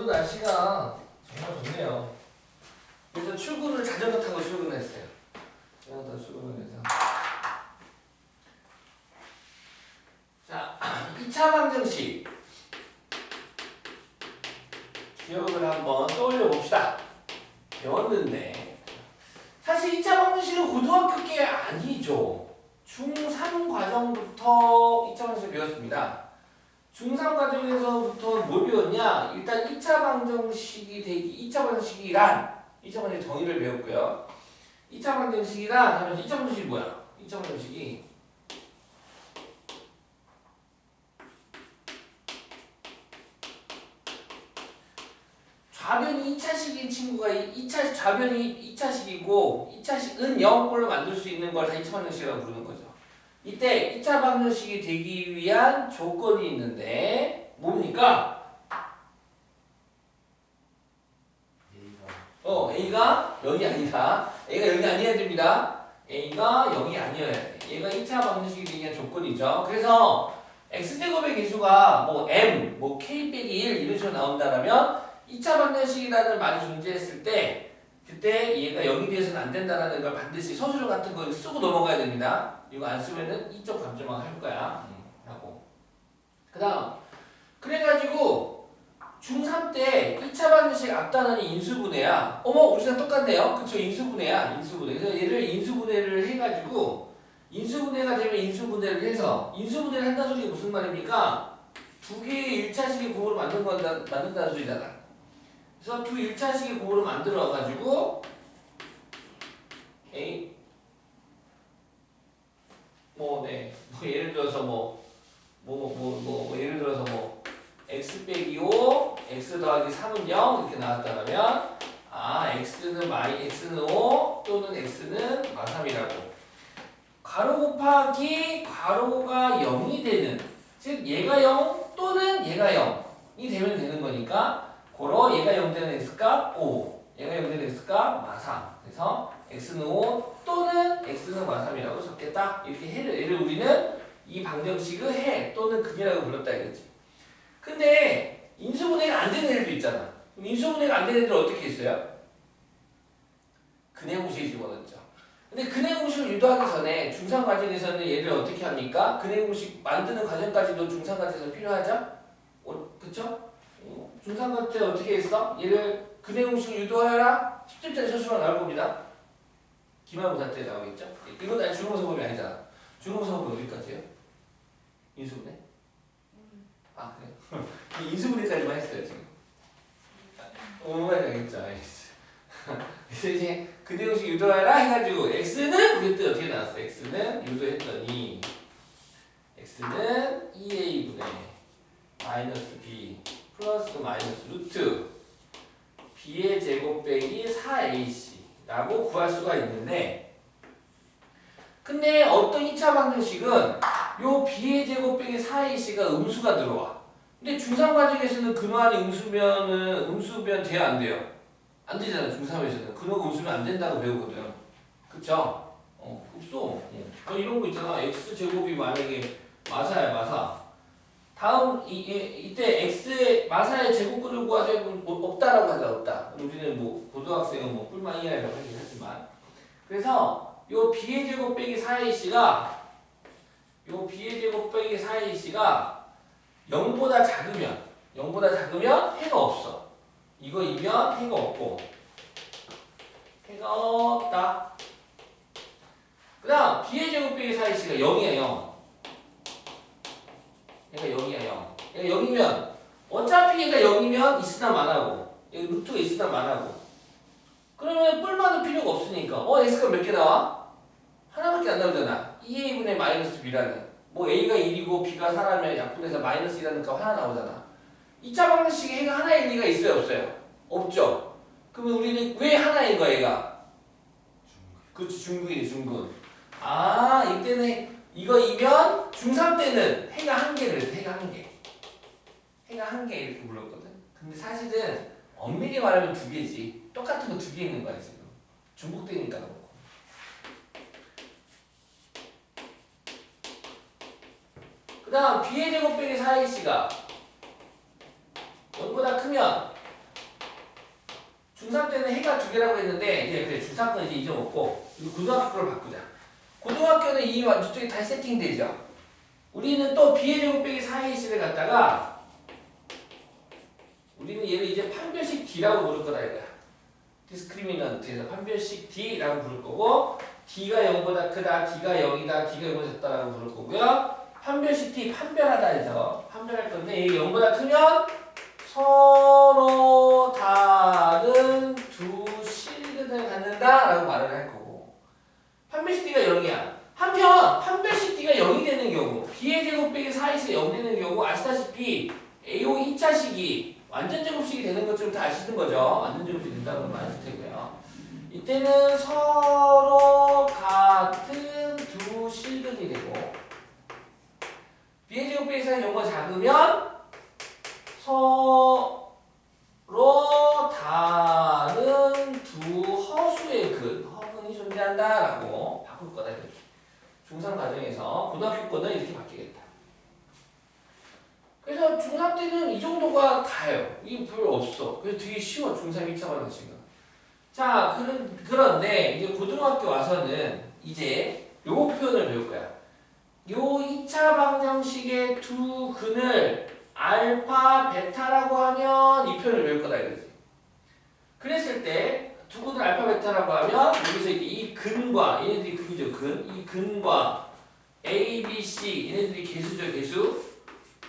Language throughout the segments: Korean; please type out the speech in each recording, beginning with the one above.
오늘 날씨가 정말 좋네요. 그래서 출근을 자전거 타고 출근했어요. 자전거 타고 출근을 해서. 자, 2차 방정식. 기억을 한번 떠올려 봅시다. 배웠는데. 사실 2차 방정식은 고등학교 게 아니죠. 중3 과정부터 2차 방정식 배웠습니다. 중3 과정에서부터 뭘 배웠냐? 일단 2차 방정식이 되기, 2차 방정식이란 2차 방정식 정의를 배웠고요. 2차 방정식이란 하면 2차 방정식이 뭐야? 2차 방정식이 좌변이 2차식인 친구가 2차 좌변이 2차식이고 2차식은 0꼴로 만들 수 있는 걸 다 2차 방정식이라고 부르는 거죠. 이때 2차 방정식이 되기 위한 조건이 있는데 뭡니까? A가 0이 아니다. A가 0이 아니어야 됩니다. A가 0이 아니어야 돼. 얘가 2차 방정식이 되기 위한 조건이죠. 그래서 x제곱의 개수가 뭐 m, 뭐 k 빼기 1 이런 식으로 나온다라면 2차 방정식이라는 말이 존재했을 때 그때 얘가 0이 돼서는 안 된다라는 걸 반드시 서술형 같은 거 쓰고 넘어가야 됩니다. 이거 안 쓰면은 이쪽 감점만 할 거야. 하고. 그 다음. 그래가지고 중3 때 2차 방정식 앞단원이 인수분해야. 어머, 우리랑 똑같네요. 그쵸? 인수분해야. 인수분해. 그래서 얘를 인수분해를 해가지고 인수분해가 되면 인수분해를 해서 인수분해를 한다는 소리가 무슨 말입니까? 두 개의 1차식의 곱으로 만든다는 소리잖아. 그래서 두 1차식의 곱으로 만들어가지고 A 뭐 예를 들어서 예를 들어서 x 빼기 5 x 더하기 3은 0 이렇게 나왔다면 x는 x는 5 또는 x는 마3이라고 가로 곱하기 가로가 0이 되는 즉 얘가 0 또는 얘가 0이 되면 되는 거니까 고로 얘가 0 되는 x값 5 얘가 0 되는 x값 마3 그래서 x는 5 또는 x는 마3이라고 적겠다 이렇게 얘를 우리는 이 방정식을 해 또는 근이라고 불렀다 이거지. 근데 인수분해가 안 되는 애들도 있잖아. 그럼 인수분해가 안 되는 애들은 어떻게 했어요? 근해 공식에 집어넣었죠. 근데 근해 공식을 유도하기 전에 중3 과정에서는 얘를 어떻게 합니까? 근해 공식 만드는 과정까지도 중3 과정에서 필요하죠? 그쵸? 중3 과정 때 어떻게 했어? 얘를 근해 공식을 유도하라? 10점짜리 서술로 나올 겁니다. 기말고사 때 나오겠죠? 이건 아니 중간고사 범위 아니잖아. 중간고사 범위 어디까지예요? 인수분해? 그래요? 인수분해까지만 했어요 지금. 오늘 알겠죠? 그래서 이제 근해 공식 유도하라 해가지고 x는 우리 때 어떻게 나왔어? x는 유도했더니 x는 2a분의 마이너스 b 플러스 마이너스 루트 b의 제곱 빼기 4ac라고 구할 수가 있는데 근데 어떤 2차 방정식은 요 b의 제곱 빼기 4ac가 음수가 들어와. 근데 중3 과정에서는 근호안이 음수면 돼요 안 돼요? 안 되잖아. 중3에서는 근호가 음수면 안 된다고 배우거든. 그쵸? 없어. 이런 거 있잖아. x제곱이 만약에 마사야 마사. 다음 이때 x의 마사의 제곱근을 구하자 없다라고 하자 없다. 우리는 고등학생은 뿔만 이하라고 하긴 하지만 그래서 요 b의 제곱 빼기 4ac가 요 b의 제곱 빼기 4ac가 0보다 작으면 해가 없어. 이거이면 해가 없고 해가 없다. 그 다음 b의 제곱 빼기 4ac가 0이야 0. 얘가 0이야 0. 얘가 0이면 어차피 얘가 0이면 있으나 마나고 여기 루트가 있으나 마나고 그러면 뿔만은 필요가 없으니까 x가 몇 개 나와? 하나밖에 안 나오잖아. 2a분의 마이너스 b라는 a가 1이고 b가 4라면 약분해서 마이너스 2라는 값 하나 나오잖아. 2차 방정식에 해가 하나일 리가 있어요 없어요? 없죠. 그러면 우리는 왜 하나인 거야 얘가? 그렇지 중근이지 중근. 이때는 이거이면 중3 때는 해가 한 개를 했어. 해가 한 개 이렇게 불렀거든. 근데 사실은 엄밀히 말하면 두 개지. 똑같은 거 두 개 있는 거야 지금. 중복되니까 그렇고. 그 다음 b의 제곱 빼기 4ac가 0보다 크면 중3 때는 해가 두 개라고 했는데 이제 그래 중3 건 이제 잊어먹고 고등학교 걸 바꾸자. 고등학교는 이쪽에 다시 세팅되죠. 우리는 또 b의 제곱 빼기 4ac를 갖다가 우리는 얘를 이제 판별식 d라고 부를 거다 이거야. 디스크리미넌트에서 판별식 d라고 부를 거고 d가 0보다 크다, d가 0이다, d가 0보다 작다라고 부를 거고요. 판별식 d 판별하다 해서 판별할 건데 이게 0보다 크면 서로 다른 두 실근을 갖는다라고 말을 할 거고 판별식 d가 0이야. 한편 판별식 d가 0이 되는 경우 b의 제곱 빼기 4ac가 0 되는 경우 아시다시피 AO 2차식이 완전 제곱식이 되는 것처럼 다 아시는 거죠. 완전 제곱식이 된다는 건 아실 테고요. 이때는 서로 같은 두 실근이 되고 b의 제곱 빼기 4가 0보다 작으면 서로 다른 두 허수의 허근이 존재한다라고 바꿀 거다 이렇게. 중3 과정에서 고등학교 거는 이렇게 바뀌겠다. 그래서 중3 때는 이 정도가 다예요. 이게 별로 없어. 그래서 되게 쉬워. 중3 1차 방정식은. 자, 그런데 이제 고등학교 와서는 이제 요 표현을 배울 거야. 요 2차 방정식의 두 근을 알파, 베타라고 하면 이 표현을 배울 거다 이거지. 그랬을 때 두 근을 알파, 베타라고 하면 여기서 이 근과 얘네들이 극이죠. 이 근과 A, B, C 얘네들이 개수죠. 개수.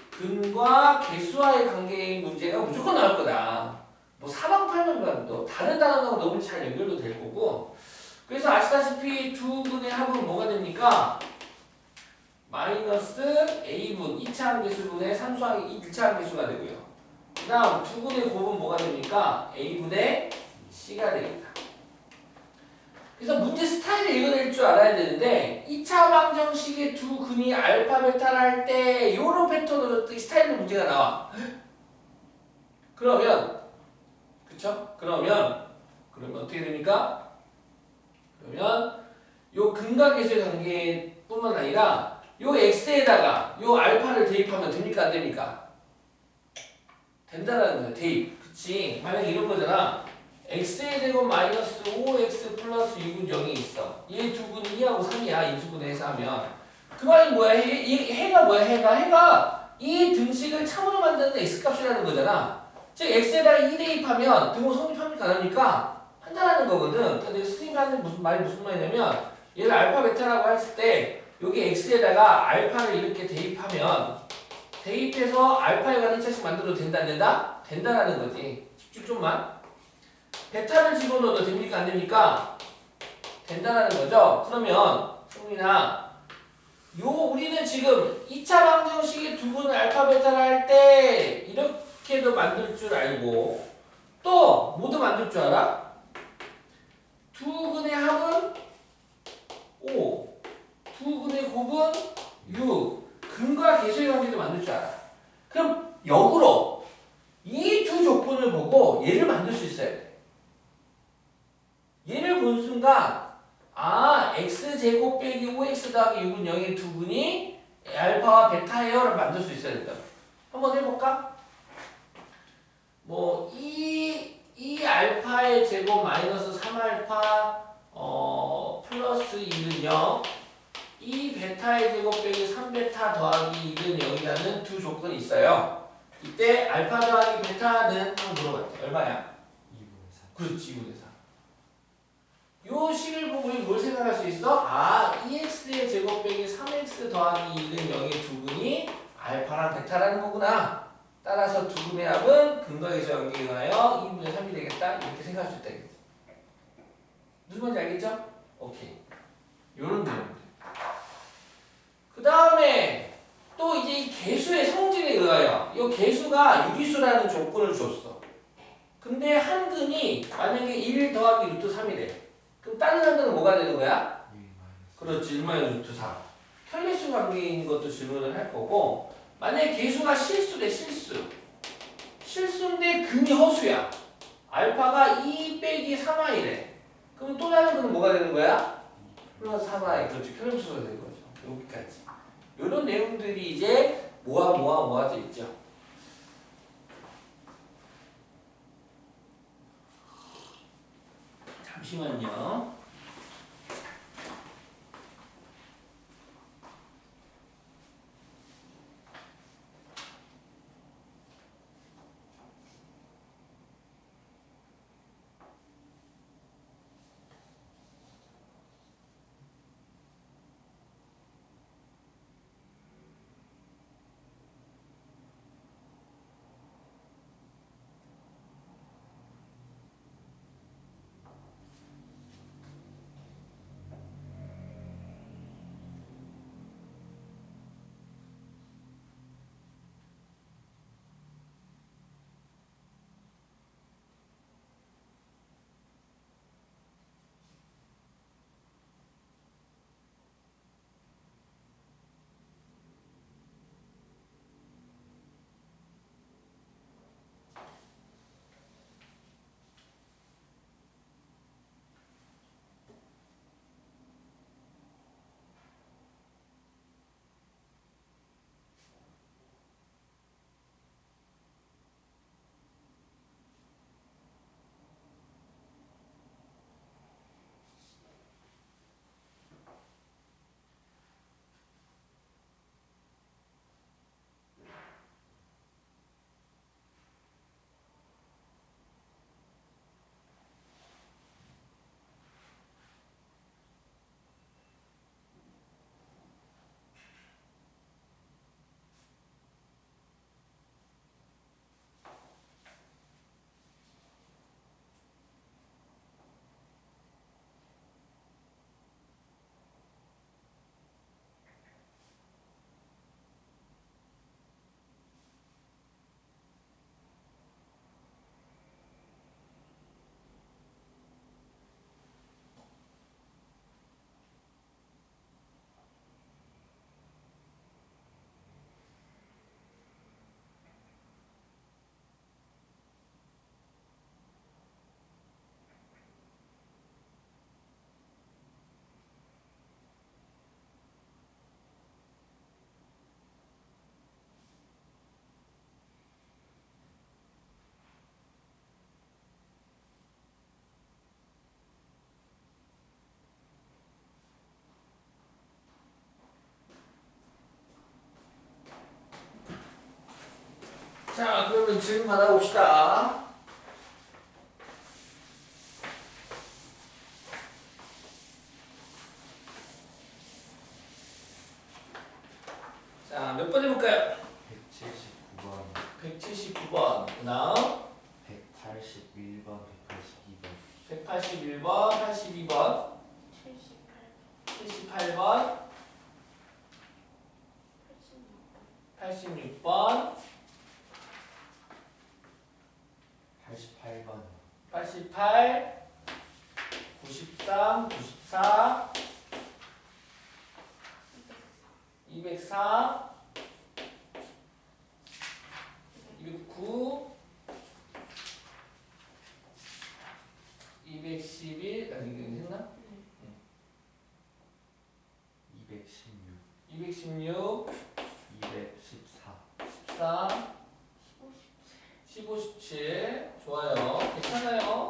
근과 개수와의 관계의 문제가 무조건 나올 거다. 뭐 사방팔방도 다른 단어하고 너무 잘 연결도 될 거고. 그래서 아시다시피 두 근의 합은 뭐가 됩니까? 마이너스 A분 2차 함계수분의 3수항이 1차 함계수가 되고요. 그 다음 두 근의 곱은 뭐가 됩니까? A분의 C가 되겠다. 그래서 문제 스타일을 읽어낼 줄 알아야 되는데 2차 방정식의 두 근이 알파, 베타를 할 때 이런 패턴으로 스타일로 문제가 나와. 그러면 그쵸? 그러면 어떻게 됩니까? 그러면 요 근과 개수의 관계뿐만 아니라 요 x에다가 요 알파를 대입하면 됩니까? 안 됩니까? 된다라는 거야. 대입. 그치? 만약에 이런 거잖아. x의 제곱 마이너스 5x 플러스 6은 0이 있어. 얘 두 근이 2하고 3이야. 인수분해해서 하면. 그 말이 뭐야? 해가 뭐야? 해가 이 등식을 참으로 만드는 x값이라는 거잖아. 즉 x에다가 2 대입하면 등호 성립합니까? 안 합니까? 한다라는 거거든. 근데 스님하는 무슨 말이냐면 얘를 알파 베타라고 했을 때 여기 x에다가 알파를 이렇게 대입해서 알파에 관한 1차식 만들어도 된다 안 된다? 된다라는 거지. 집중 좀만. 베타를 집어넣어도 됩니까? 안 됩니까? 된다라는 거죠. 그러면 성민아 우리는 지금 2차 방정식의 두 분을 알파 베타를 할 때 이렇게도 만들 줄 알고 또 뭐도 만들 줄 알아? 두 근의 합은 5, 두 근의 곱은 6, 근과 개수의 관계도 만들 줄 알아. 그럼 역으로 이 두 조건을 보고 얘를 만들 수 있어야 돼. 얘를 본 순간 x제곱 빼기 5x 더하기 6은 0의 두 근이 알파와 베타예요를 만들 수 있어야 된다. 한번 해볼까? 뭐 이 알파의 제곱 마이너스 3알파 플러스 2는 0 이 베타의 제곱 빼기 3베타 더하기 2는 0이라는 두 조건이 있어요. 이때 알파 더하기 베타는 한번 물어봤대. 얼마야? 2분의 4. 그렇지, 2분의 4. 요 식을 보고 우리 뭘 생각할 수 있어? 2x의 제곱 빼기 3x 더하기 2는 0의 두 근이 알파랑 베타라는 거구나. 따라서 두 근의 합은 근과 개수의 관계에 의하여 2분의 3이 되겠다. 이렇게 생각할 수 있다. 무슨 말인지 알겠죠? 오케이. 요런 내용들. 그 다음에 또 이제 이 개수의 성질에 의하여 이 개수가 유리수라는 조건을 줬어. 근데 한 근이 만약에 1 더하기 루트 3이래. 그럼 다른 한 근은 뭐가 되는 거야? 그렇지. 1마이너스 루트 4. 편리수 관계인 것도 질문을 할 거고 만약에 개수가 실수래. 실수인데 근이 허수야. 알파가 2 빼기 3i래. 그럼 또 다른 근은 뭐가 되는 거야? 플러스 3i. 그렇지. 편리수가 되는 거죠. 여기까지. 이런 내용들이 이제 모아져 있죠. 잠시만요. 자, 그러면 질문 받아봅시다. 자, 몇 번 해볼까요? 179번, 179번. 그다음 181번, 182번, 181번, 82번, 78번, 86번, 88번, 88, 93, 94, 204, 209, 211, 아니 이거 했나? 216, 216, 214, 14, 15, 17. 좋아요. 괜찮아요.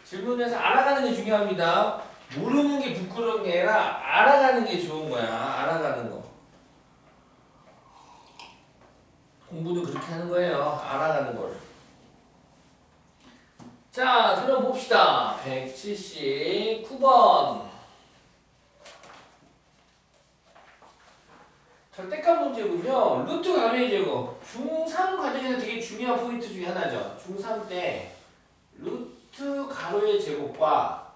질문에서 알아가는 게 중요합니다. 모르는 게 부끄러운 게 아니라 알아가는 게 좋은 거야. 알아가는 거. 공부도 그렇게 하는 거예요. 알아가는 걸. 자, 그럼 봅시다. 179번. 절대값 문제군요. 루트 가로의 제곱. 중3 과정에서 되게 중요한 포인트 중에 하나죠. 중3 때 루트 가로의 제곱과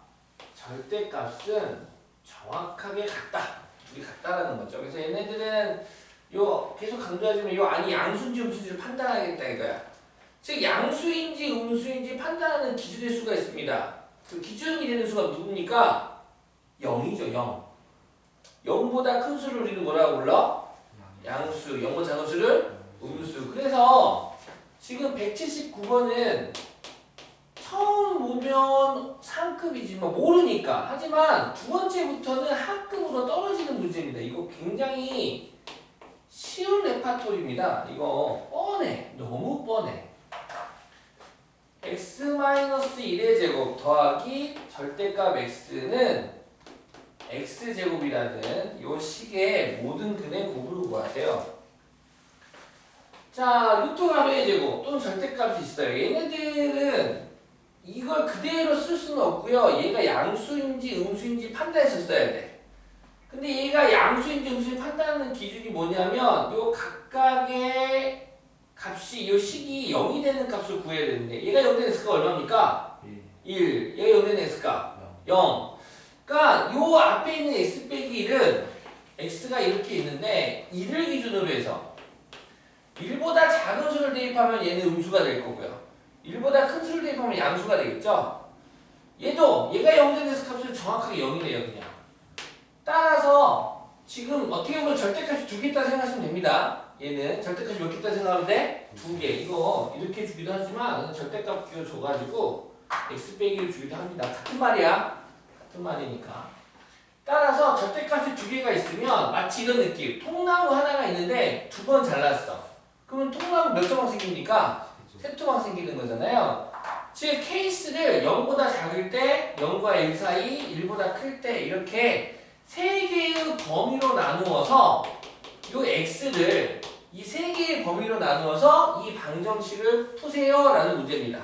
절대값은 정확하게 같다. 우리 같다라는 거죠. 그래서 얘네들은 요 계속 강조하지만 요 안이 양수인지 음수인지를 판단하겠다 이거야. 즉 양수인지 음수인지 판단하는 기준의 수가 있습니다. 그 기준이 되는 수가 누굽니까? 0이죠. 0. 0보다 큰 수를 우리는 뭐라고 불러? 양수. 0보다 작은 수를 음수. 그래서 지금 179번은 처음 보면 상급이지만 모르니까. 하지만 두 번째부터는 하급으로 떨어지는 문제입니다. 이거 굉장히 쉬운 레파토리입니다. 이거 뻔해. 너무 뻔해. x-1 플러스 1의 제곱 더하기 절대값 x는 x제곱이라는 요 식의 모든 근의 곱을 구하세요. 자, 루트 가로의 제곱 또는 절대값이 있어요. 얘네들은 이걸 그대로 쓸 수는 없고요. 얘가 양수인지 음수인지 판단해서 써야 돼. 근데 얘가 양수인지 음수인지 판단하는 기준이 뭐냐면 요 각각의 값이 요 식이 0이 되는 값을 구해야 되는데 얘가 0 되는 x가 얼마입니까? 1. 얘가 0 되는 x가 0. 그러니까 요 앞에 있는 x 빼기 1은 x가 이렇게 있는데 1을 기준으로 해서 1보다 작은 수를 대입하면 얘는 음수가 될 거고요. 1보다 큰 수를 대입하면 양수가 되겠죠? 얘도 얘가 0 되는 x 값은 정확하게 0이래요 그냥. 따라서 지금 어떻게 보면 절대값이 2개 있다 생각하시면 됩니다. 얘는 절대값이 몇 개 있다 생각하면 돼? 2개. 이거 이렇게 주기도 하지만 절대값 끼워 줘가지고 x 빼기를 주기도 합니다. 같은 말이야. 같은 말이니까. 따라서 절대값이 2개가 있으면 마치 이런 느낌. 통나무 하나가 있는데 2번 잘랐어. 그러면 통나무 몇 조각 생깁니까? 3조각 생기는 거잖아요. 즉 케이스를 0보다 작을 때 0과 1 사이, 1보다 클 때 이렇게 3개의 범위로 나누어서 요 x를 이 3개의 범위로 나누어서 이 방정식을 푸세요 라는 문제입니다.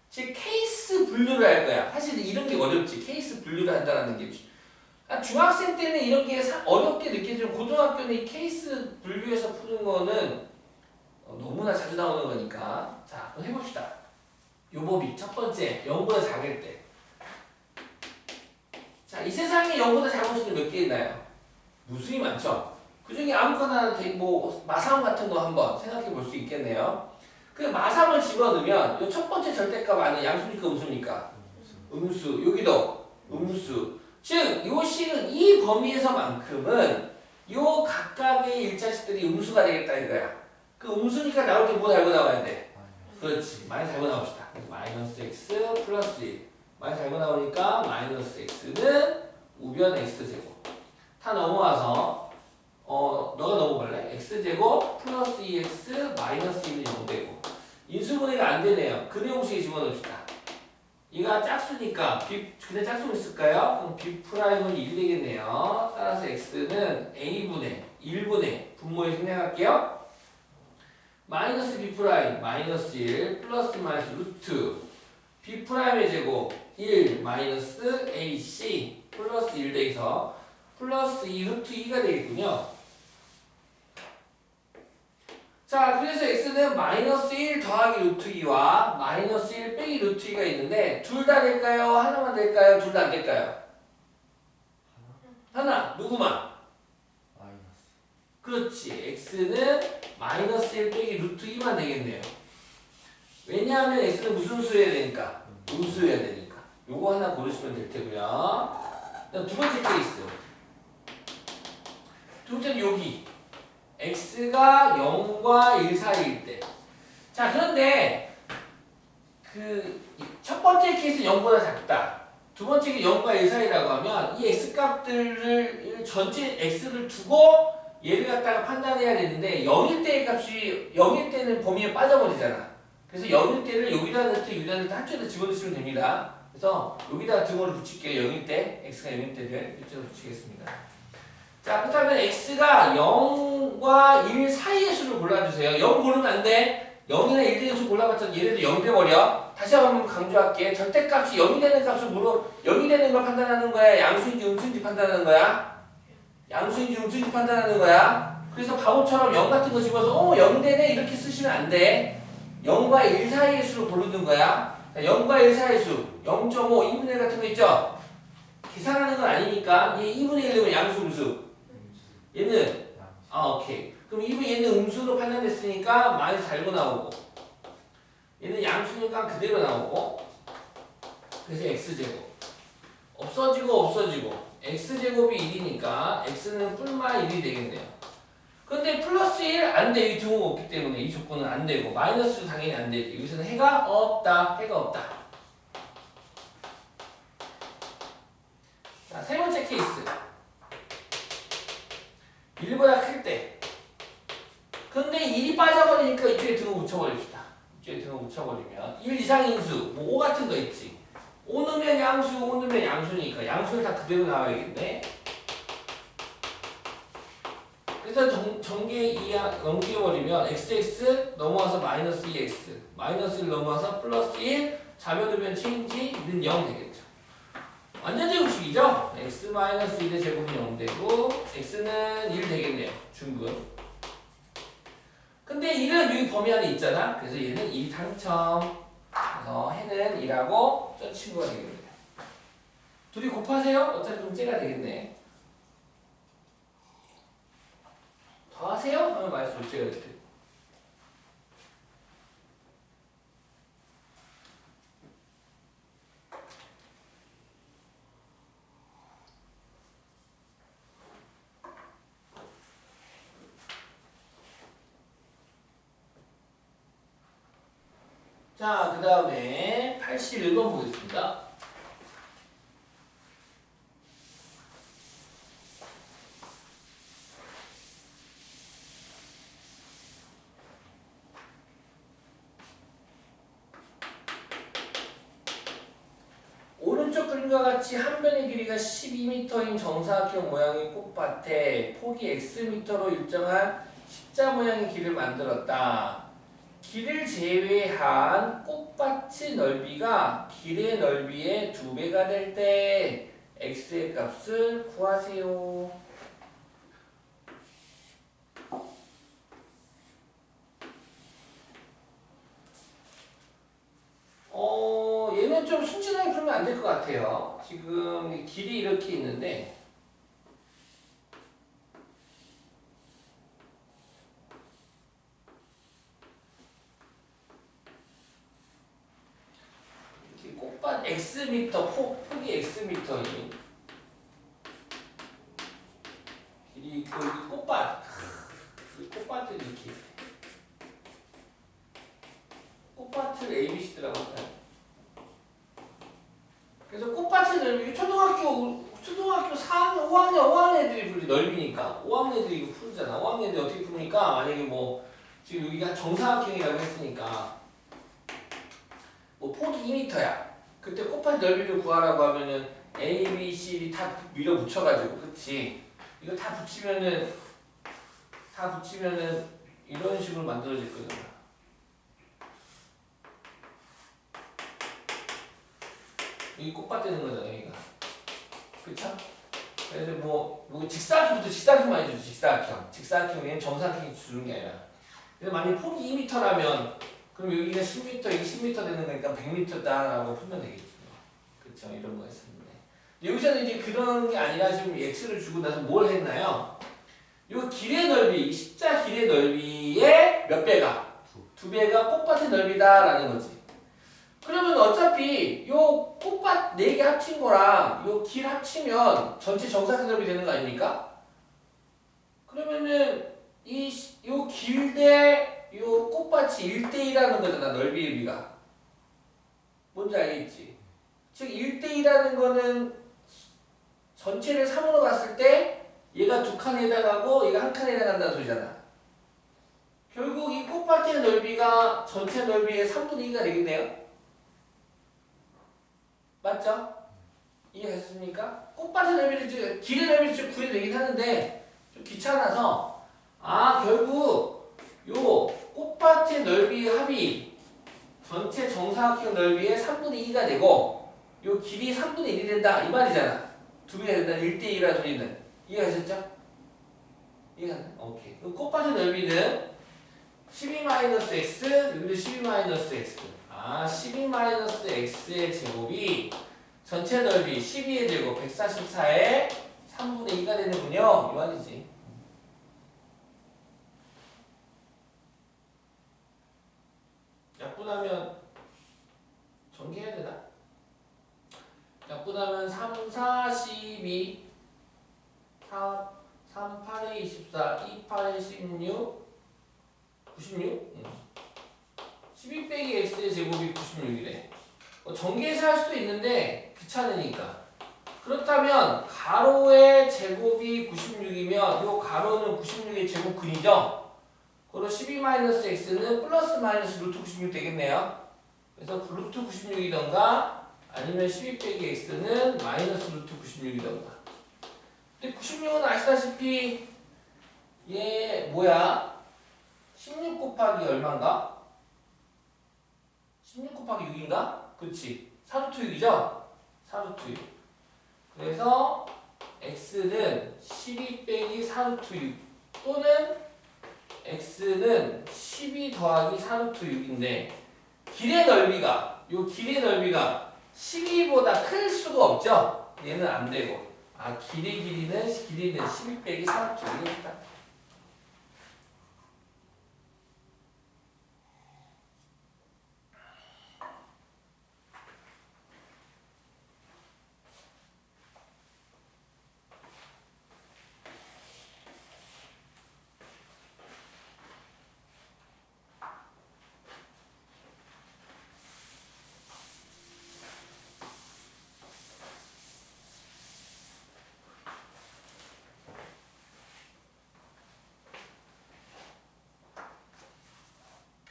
즉 케이스 분류를 할 거야. 사실 이런 게 어렵지. 케이스 분류를 한다는 게. 중학생 때는 이런 게 어렵게 느껴지면 고등학교는 이 케이스 분류해서 푸는 거는 너무나 자주 나오는 거니까. 자, 그럼 해봅시다. 요 법이 첫 번째 0보다 작을 때. 자, 이 세상에 0보다 작은 수는 몇 개 있나요? 무수히 많죠? 그 중에 아무거나 뭐 마삼 같은 거 한번 생각해 볼 수 있겠네요. 그 마삼을 집어넣으면 요 첫 번째 절대값 안에 양수니까 음수니까? 음수. 여기도 음수. 즉, 요 식은 이 범위에서만큼은 요 각각의 일자식들이 음수가 되겠다 이거야. 그 음수니까 나올 때 뭐 달고 나와야 돼? 그렇지. 많이 달고 나옵시다. 마이너스 x 플러스 1. 많이 달고 나오니까 마이너스 x는 우변 x제곱. 다 넘어와서 너가 넘어갈래? x제곱 플러스 2x 마이너스 1이 0되고 인수분해가 안 되네요. 근해 공식에 집어넣읍시다. 이가 짝수니까 근해 짝수는 있을까요? 그럼 b'은 1이 되겠네요. 따라서 x는 a분의 1분의 분모에 생략할게요. 마이너스 b' 마이너스 1 플러스 마이너스 루트 b'의 제곱 1 마이너스 ac 플러스 1 돼서 플러스 2 루트 2가 되겠군요. 자, 그래서 x는 마이너스 1 더하기 루트 2와 마이너스 1 빼기 루트 2가 있는데 둘 다 될까요? 하나만 될까요? 둘 다 안 될까요? 하나. 누구만? 그렇지. x는 마이너스 1 빼기 루트 2만 되겠네요. 왜냐하면 x는 무슨 수여야 되니까? 음수여야 되니까. 요거 하나 고르시면 될 테고요. 그다음 두 번째 케이스. 두 번째는 여기. x가 0과 1 사이일 때. 자, 그런데 그 첫 번째 케이스 0보다 작다. 두 번째 게 0과 1 사이라고 하면 이 x 값들을 전체 x를 두고 얘를 갖다가 판단해야 되는데 0일 때의 값이 0일 때는 범위에 빠져버리잖아. 그래서 0일 때를 여기다 넣듯 여기다 넣듯 한쪽에다 집어넣으시면 됩니다. 그래서 여기다가 등호를 붙일게요. 0일 때 x가 0일 때를 이쪽으로 붙이겠습니다. 자, 그렇다면 x가 0과 1 사이의 수를 골라주세요. 0 고르면 안 돼. 0이나 1 되는 수 골라봤자 얘네들 0 돼버려. 다시 한번 강조할게. 절대값이 0이 되는 값을 0이 되는 걸 판단하는 거야? 양수인지 음수인지 판단하는 거야? 양수인지 음수인지 판단하는 거야. 그래서 바보처럼 0 같은 거 집어서 0 되네 이렇게 쓰시면 안 돼. 0과 1 사이의 수를 고르는 거야. 0과 1 사이의 수 0.5, 2분의 1 같은 거 있죠? 계산하는 건 아니니까 얘 2분의 1이면 양수 음수. 얘는 오케이. 그럼 얘는 음수로 판단됐으니까 많이 달고 나오고 얘는 양수니까 그대로 나오고 그래서 x제곱 없어지고 x제곱이 1이니까 x는 뿔마 1이 되겠네요. 근데 플러스 1 안 돼. 이 등호가 없기 때문에 이 조건은 안 되고 마이너스도 당연히 안 되지. 여기서는 해가 없다. 자, 세 번째 케이스 1보다 클 때. 근데 1이 빠져버리니까 이쪽에 등호 붙여버립시다. 뒤에 등호 붙여버리면 1 이상 인수, 뭐 5 같은 거 있지. 5 넣으면 양수, 5 넣으면 양수니까 양수를 다 그대로 나와야겠네. 그래서 전개 2 넘겨버리면 xx 넘어와서 마이너스 2x, 마이너스 1 넘어와서 플러스 1, 자며두면 체인지는 0 되겠죠. 완전 제곱식이죠? x 마이너스 1의 제곱은 0 되고 x는 1 되겠네요. 중근. 근데 1은 여기 범위 안에 있잖아. 그래서 얘는 1 당첨. 그래서 해는 2라고 저 친구가 되겠네요. 둘이 곱하세요. 어차피 좀 째가 되겠네. 더하세요? 하면 마이너스 5째가 될 때. 자, 그 다음에 81번 보겠습니다. 오른쪽 그림과 같이 한 변의 길이가 12m인 정사각형 모양의 꽃밭에 폭이 xm로 일정한 십자 모양의 길을 만들었다. 길을 제외한 꽃밭의 넓이가 길의 넓이의 2배가 될 때 x의 값을 구하세요. 얘는 좀 순진하게 풀면 안 될 것 같아요. 지금 길이 이렇게 있는데 꽃밭 x미터, 폭이 x미터인 길이 있고 여기 꽃밭, 꽃밭을 이렇게 꽃밭을 ABC라고 합니다. 그래서 꽃밭의 넓이 초등학교 4학년, 5학년 애들이 풀지 넓이니까 5학년 애들이 이거 풀잖아. 5학년 애들이 어떻게 푸니까 만약에 뭐 지금 여기가 정사각형이라고 했으니까 뭐 폭이 2m야. 그때 꽃밭 넓이를 구하라고 하면은 A, B, C 다 밀어붙여가지고 그치? 이거 다 붙이면은 이런 식으로 만들어질 거잖아. 여기 꽃밭 되는 거잖아, 여기가. 그쵸? 그래서 뭐 직사각형부터 직사각형만 해주죠, 직사각형. 직사각형은 정사각형이 주는 게 아니라. 그래서 만약 폭이 2m라면, 그럼 여기가 10m, 여기 10m 되는 거니까 100m다라고 풀면 되겠죠. 그쵸? 이런 거였습니다. 여기서는 이제 그런 게 아니라 지금 x를 주고 나서 뭘 했나요? 요 길의 넓이, 십자 길의 넓이의 몇 배가? 2배가 꽃밭의 넓이다라는 거지. 그러면 어차피 요 꽃밭 4개 합친 거랑 요 길 합치면 전체 정사각형 넓이 되는 거 아닙니까? 그러면은 요 길 대 요 꽃밭이 1대2라는 거잖아, 넓이의 비가. 뭔지 알겠지? 즉 1대2라는 거는 전체를 3으로 봤을 때 얘가 2칸에 해당하고 얘가 1칸에 해당한다는 소리잖아. 결국 이 꽃밭의 넓이가 전체 넓이의 3분의 2가 되겠네요. 맞죠? 이해하셨습니까? 꽃밭의 넓이를 길의 넓이를 좀 구해야 되긴 하는데 좀 귀찮아서 결국 요 꽃밭의 넓이의 합이 전체 정사각형 넓이의 3분의 2가 되고 요 길이 3분의 1이 된다 이 말이잖아. 2배가 된다. 1대2라는 소리는 이해하셨죠? 이해하셨나요? 오케이. 꽃밭의 넓이는 12-x 여기도 12-x 12-x의 제곱이 전체 넓이 12의 제곱 144의 3분의 2가 되는군요. 이 말이지. 약분하면 전개해야 되나? 약분하면 3, 4, 12 3, 8에 24 2, 8에 16 96? 12 빼기 x의 제곱이 96이래. 전개해서 할 수도 있는데 귀찮으니까. 그렇다면 가로의 제곱이 96이면 이 가로는 96의 제곱근이죠? 그리고 12-x는 플러스 마이너스 루트 96 되겠네요. 그래서 루트 96이던가 아니면 12 빼기 x는 마이너스 루트 96이던가. 근데 96은 아시다시피 얘 뭐야? 16 곱하기 얼마인가? 16 곱하기 6인가? 그치. 4루트 6이죠? 4루트 6. 그래서 x는 12 빼기 4루트 6 또는 x는 12 더하기 4루트 6인데 길의 넓이가 요 길의 넓이가 12보다 클 수가 없죠? 얘는 안 되고 길이는 12 빼기 4루트 6이겠다.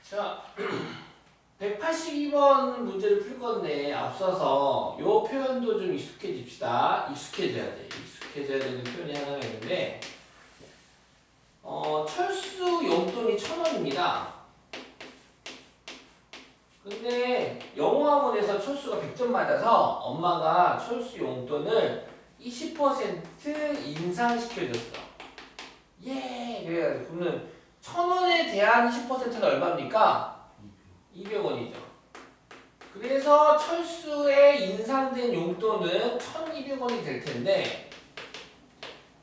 자, 182번 문제를 풀 건데 앞서서 요 표현도 좀 익숙해집시다. 익숙해져야 돼. 익숙해져야 되는 표현이 하나가 있는데 철수 용돈이 1,000원입니다. 근데 영어학원에서 철수가 100점 맞아서 엄마가 철수 용돈을 20% 인상시켜줬어. 예! 그래가지고 그러면 1,000원에 대한 20%는 얼마입니까? 200원이죠. 그래서 철수에 인상된 용돈은 1,200원이 될 텐데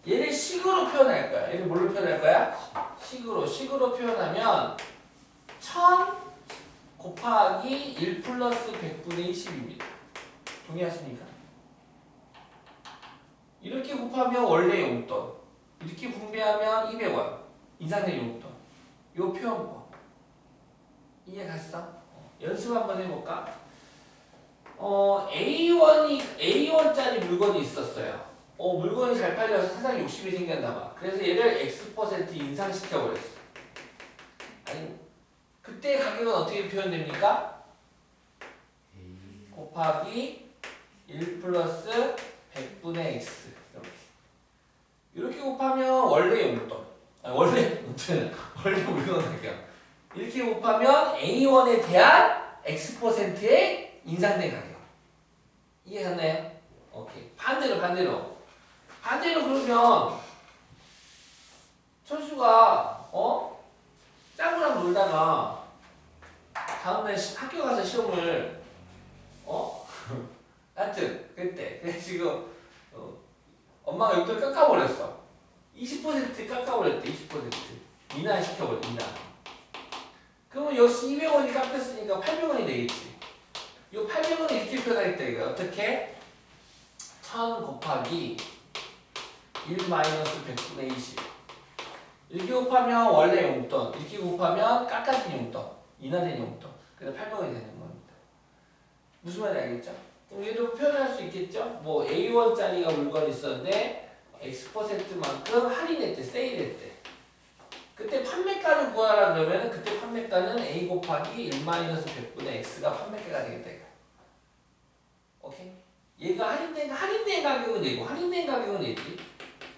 얘를 식으로 표현할 거야. 얘를 뭘로 표현할 거야? 식으로 표현하면 1,000 곱하기 1 플러스 100분의 20입니다. 동의하십니까? 이렇게 곱하면 원래 용돈, 이렇게 분배하면 200원 인상된 용돈. 요 표현법 이해 갔어? 연습 한번 해볼까? A1짜리 물건이 있었어요. 물건이 잘 팔려서 세상에 욕심이 생겼나봐. 그래서 얘를 X% 인상시켜버렸어. 아니, 그때 가격은 어떻게 표현됩니까? 곱하기 1 플러스 100분의 X. 이렇게 곱하면 원래 용돈. 원래 물건 가격. 이렇게 곱하면 A1에 대한 X%의 인상된 가격. 이해갔나요? 오케이. 반대로 그러면 철수가 짱구랑 놀다가 다음날 학교 가서 시험을 하여튼 그때 지금 엄마가 용돈 깎아버렸어. 20% 깎아버렸대. 20% 인하시켜버려. 인하. 그러면 역시 200원이 깎였으니까 800원이 되겠지. 이 800원을 이렇게 표현하겠다 이거. 어떻게? 1000 곱하기 1 마이너스 100분의 20. 이렇게 곱하면 원래 용돈, 이렇게 곱하면 깎아진 용돈, 인하된 용돈. 그래서 800원이 되는 겁니다. 무슨 말인지 알겠죠? 그럼 얘도 표현할 수 있겠죠? 뭐 A1짜리가 물건이 있었는데 X%만큼 할인했대, 세일했대. 그때 판매가를 구하라 그러면은 그때 판매가는 A 곱하기 1 마이너스 100분의 X가 판매가가 되겠다 이거. 오케이? 얘가 할인된 가격은 얘고 할인된 가격은 얘지.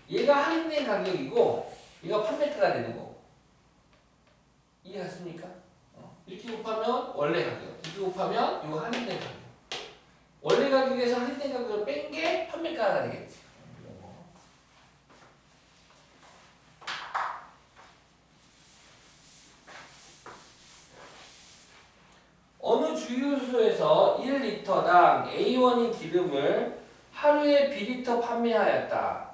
얘가 할인된 가격이고 얘가 판매가가 되는 거고. 이해갔습니까? 이렇게 곱하면 원래 가격, 이렇게 곱하면 이거 할인된 가격. 원래 가격에서 할인된 가격을 뺀 게 판매가가 되겠지. 어느 주유소에서 1리터당 A1인 기름을 하루에 B리터 판매하였다.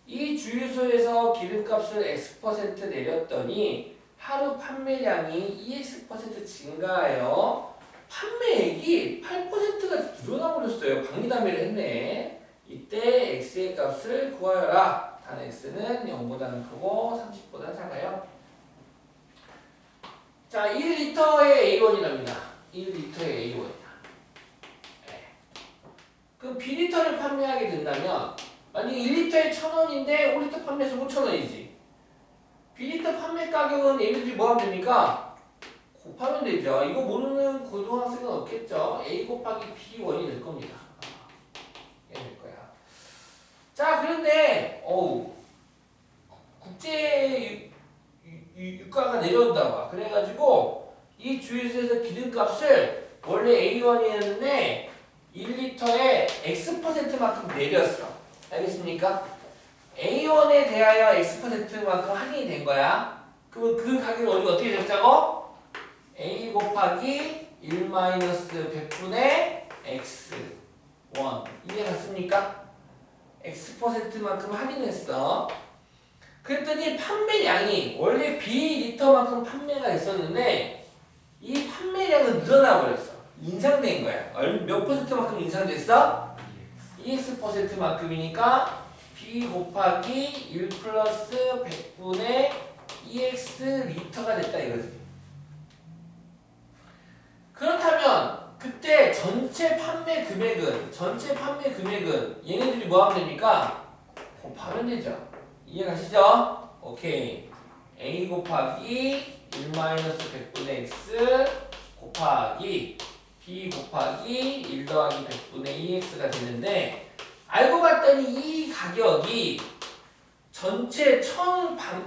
이 주유소에서 기름값을 X% 내렸더니 하루 판매량이 2X% 증가하여 판매액이 8%가 늘어나 버렸어요. 방리담회를 했네. 이때 X의 값을 구하여라. 단 X는 0보다는 크고 30보다 작아요. 자, 1리터의 A1이랍니다. 1리터의 A1이야. 그럼 B리터를 판매하게 된다면 만약에 1리터에 1,000원인데 5리터 판매해서 5,000원이지. B리터 판매 가격은 얘네들이 뭐 하면 됩니까? 곱하면 되죠. 이거 모르는 고등학생은 없겠죠. A 곱하기 B1이 될 겁니다. 이게 될 거야. 자, 그런데 국제 유가가 내려온다고 봐. 그래가지고 이 주유소에서 기름값을 원래 A1이었는데 1리터에 X%만큼 내렸어. 알겠습니까? A1에 대하여 X%만큼 할인이 된 거야. 그러면 그 가격을 우리가 어떻게 적자고? A 곱하기 1-100분의 X1 이해 갔습니까? X%만큼 할인했어. 그랬더니 판매량이 원래 B리터만큼 판매가 있었는데 이 판매량은 늘어나 버렸어. 인상된 거야. 몇 %만큼 인상됐어? 2X%만큼이니까 B 곱하기 1 플러스 100분의 2X 리터가 됐다 이거지. 그렇다면 그때 전체 판매 금액은 얘네들이 뭐 하면 됩니까? 곱하면 되죠. 이해가시죠? 오케이. A 곱하기 1-100분의 X 곱하기 B 곱하기 1 더하기 100분의 2X가 되는데 알고 봤더니 이 가격이 전체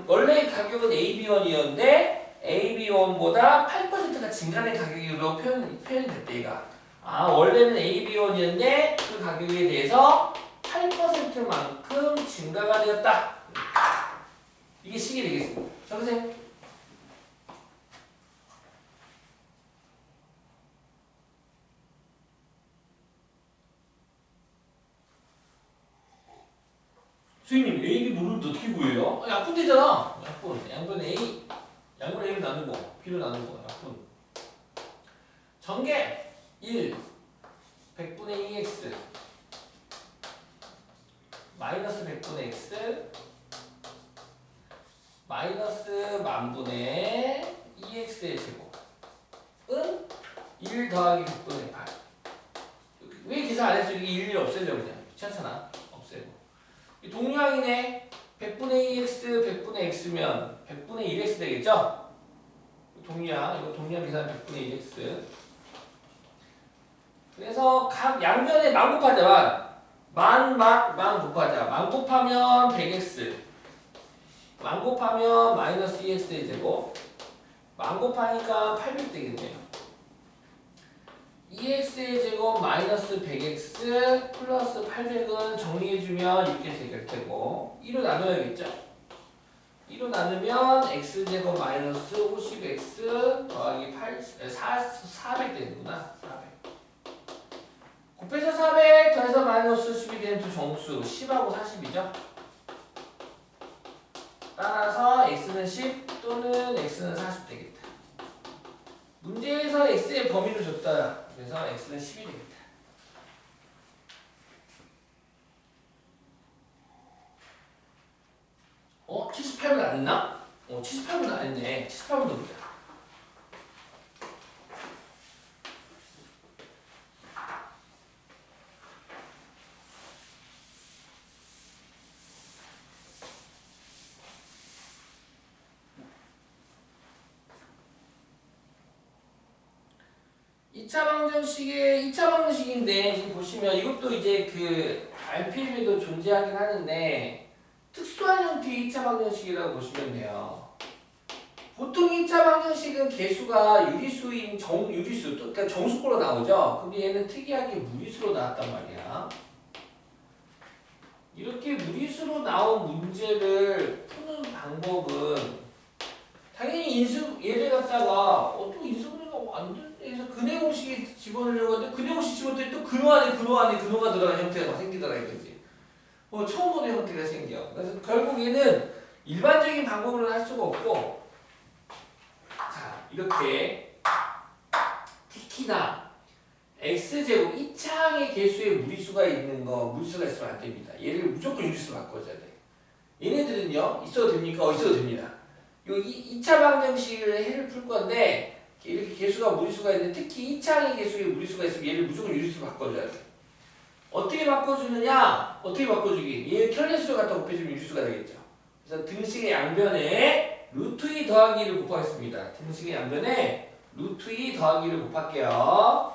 원래 가격은 AB1이었는데 AB1보다 8%가 증가된 가격으로 표현이 됐대 얘가. 원래는 AB1이었는데 그 가격에 대해서 8%만큼 증가가 되었다. 이게 식이 되겠습니다. 적으세요. 선생님 A, B 모르는데 어떻게 구해요? 약분 되잖아. 양분 A 양분 A로 나누고 B로 나누고 약분 전개 1 100분의 2X 마이너스 100분의 X 마이너스 만분의 2X의 제곱은 1 더하기 100분의 8 왜 계산 안 했어? 이게 1 없애려 그냥 귀찮잖아. 없애고 동량이네. 100분의 2x, 100분의 x면 100분의 1x 되겠죠? 동량, 이거 동량 계산 100분의 1x. 그래서 각 양변에 만 곱하자. 만 곱하자. 만 곱하면 100x. 만 곱하면 마이너스 2x의 제곱. 만 곱하니까 800 되겠네요. 2x의 제곱 마이너스 100x 플러스 800은 정리해주면 이렇게 될 테고 2로 나눠야겠죠? 2로 나누면 x제곱 마이너스 50x 더하기 400 되는구나. 400 곱해서 400 더해서 마이너스 10이 되는 두 정수 10하고 40이죠? 따라서 x는 10 또는 x는 40 되겠다. 문제에서 x의 범위를 줬다. 그래서 x는 10이 되겠다. 78분 안 했나? 78분 안 했네. 78분도 보자. 이차 방정식인데 지금 보시면 이것도 이제 그 RPM에도 존재하긴 하는데 특수한 형태의 2차 방정식이라고 보시면 돼요. 보통 2차 방정식은 개수가 유리수인 유리수, 그러니까 정수꼴로 나오죠. 근데 얘는 특이하게 무리수로 나왔단 말이야. 이렇게 무리수로 나온 문제를 푸는 방법은 당연히 얘를 갖다가 또 인수분해가 완전 해서 근해 공식에 집어넣으려고 하는데 근해 공식 집어넣을 때 또 근호 안에 근호가 들어가는 형태가 생기더라 이거지. 처음 보는 형태가 생겨. 그래서 결국 얘는 일반적인 방법으로는 할 수가 없고, 자 이렇게 특히나 x제곱 2차항의 개수의 무리수가 무리수가 있으면 안 됩니다. 얘를 무조건 유리수로 바꿔줘야 돼. 얘네들은요 있어도 됩니까? 있어도 됩니다. 요 2차 방정식을 해를 풀 건데 이렇게 개수가 무리수가 있는데 특히 2차항의 개수의 무리수가 있으면 얘를 무조건 유리수로 바꿔줘야 돼. 어떻게 바꿔주느냐? 어떻게 바꿔주기? 얘 켤레수를 갖다 곱해주면 유리수가 되겠죠. 그래서 등식의 양변에 루트 2 더하기를 곱하겠습니다. 등식의 양변에 루트 2 더하기를 곱할게요.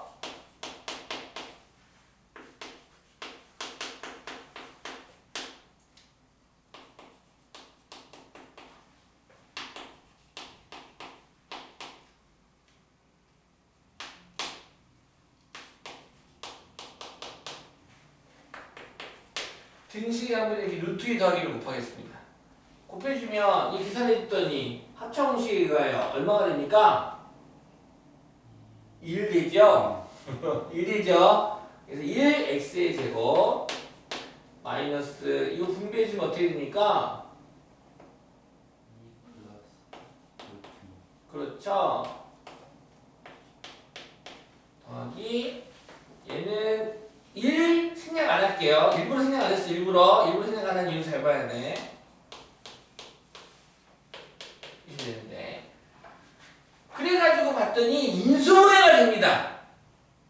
등식의 양변에 이렇게 루트 2 더하기를 곱하겠습니다. 곱해주면 이 계산했더니 합차공식이가요. 얼마가 됩니까? 1 되죠? 1 되죠? 그래서 1x의 제곱 마이너스 이거 분배해주면 어떻게 됩니까? 2 플러스 루트 그렇죠? 더하기 얘는 1 생략 안 할게요. 일부러 생략 안 했어. 일부러 생략 안 한 이유 잘 봐야 돼. 이렇게 되는데 그래가지고 봤더니 인수분해가 됩니다.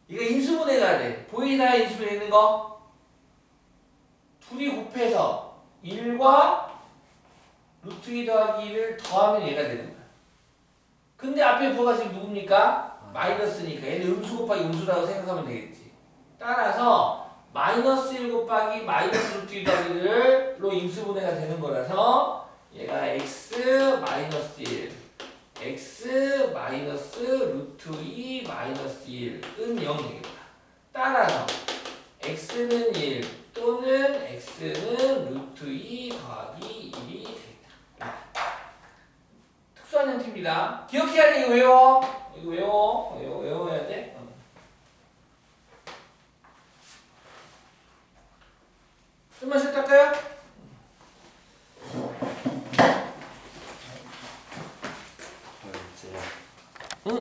이거 인수분해가 돼. 보이나 인수분해 있는 거? 둘이 곱해서 1과 루트 2 더하기 1을 더하면 얘가 되는 거야. 근데 앞에 부가 지금 누굽니까? 마이너스니까 얘는 음수 곱하기 음수라고 생각하면 되겠지. 따라서 마이너스 1 곱하기 마이너스 루트 2 더하기를 인수분해가 되는 거라서 얘가 x 마이너스 1 x 마이너스 루트 2 마이너스 1은 0 되겠다. 따라서 x는 1 또는 x는 루트 2 더하기 1이 되겠다. 특수한 형태입니다. 기억해야 돼. 이거 외워. 이거 외워야 돼. 좀만 쉬었다 할까요?